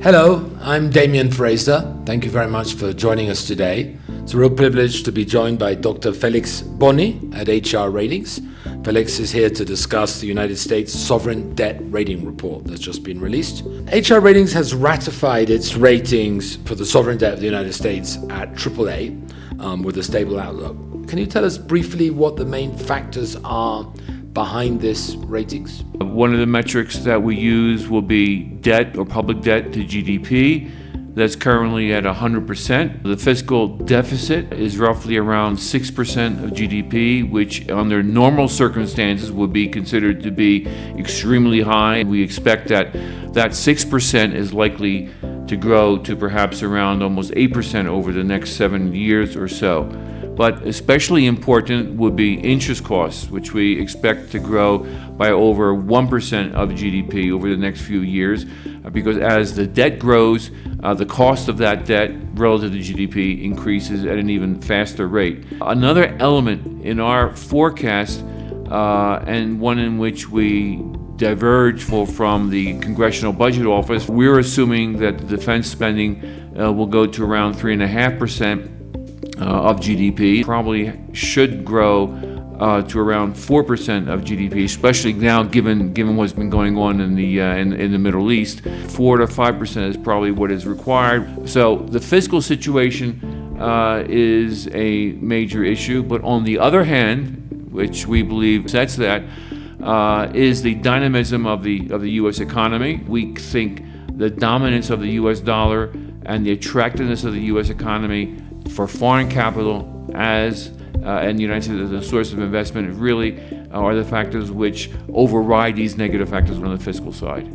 Hello, I'm Damien Fraser. Thank you very much for joining us today. It's a real privilege to be joined by Dr. Felix Boni at HR Ratings. Felix is here to discuss the United States Sovereign Debt Rating Report that's just been released. HR Ratings has ratified its ratings for the sovereign debt of the United States at AAA with a stable outlook. Can you tell us briefly what the main factors are behind this ratings? One of the metrics that we use will be debt or public debt to GDP. That's currently at 100%. The fiscal deficit is roughly around 6% of GDP, which under normal circumstances would be considered to be extremely high. We expect that 6% is likely to grow to perhaps around almost 8% over the next 7 years or so. But especially important would be interest costs, which we expect to grow by over 1% of GDP over the next few years, because as the debt grows, the cost of that debt relative to GDP increases at an even faster rate. Another element in our forecast, and one in which we diverge from the Congressional Budget Office, we're assuming that the defense spending will go to around 3.5% of GDP. Probably should grow to around 4% of GDP, especially now given what's been going on in the Middle East. 4 to 5% is probably what is required. So the fiscal situation is a major issue, but on the other hand, which we believe sets that, is the dynamism of the U.S. economy. We think the dominance of the U.S. dollar and the attractiveness of the U.S. economy for foreign capital and the United States as a source of investment really are the factors which override these negative factors on the fiscal side.